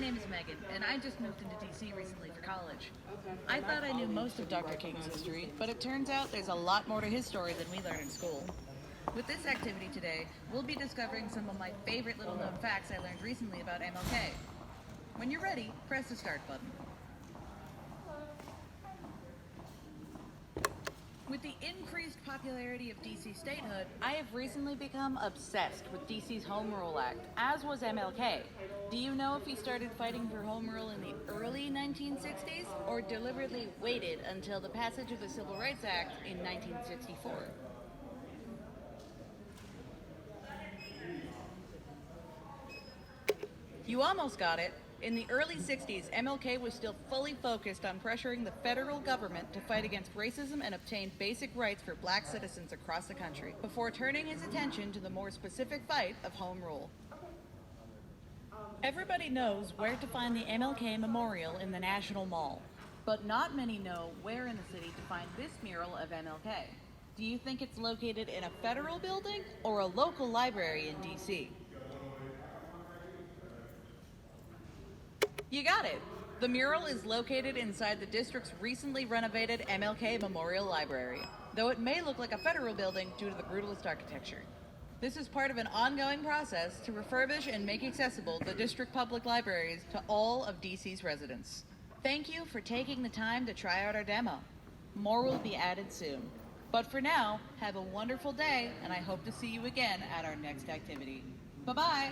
name is Megan, and I just moved into DC recently for college. I thought I knew most of Dr. King's history, but it turns out there's a lot more to his story than we learn in school. With this activity today, we'll be discovering some of my favorite little known facts I learned recently about MLK. When you're ready, press the start button. With the increased popularity of DC statehood, I have recently become obsessed with DC's Home Rule Act, as was MLK. Do you know if he started fighting for home rule in the early 1960s or deliberately waited until the passage of the Civil Rights Act in 1964? You almost got it. In the early 60s, MLK was still fully focused on pressuring the federal government to fight against racism and obtain basic rights for black citizens across the country, before turning his attention to the more specific fight of home rule. Everybody knows where to find the MLK Memorial in the National Mall, but not many know where in the city to find this mural of MLK. Do you think it's located in a federal building or a local library in DC? You got it! The mural is located inside the district's recently renovated MLK Memorial Library, though it may look like a federal building due to the brutalist architecture. This is part of an ongoing process to refurbish and make accessible the district public libraries to all of DC's residents. Thank you for taking the time to try out our demo. More will be added soon. But for now, have a wonderful day, and I hope to see you again at our next activity. Bye-bye!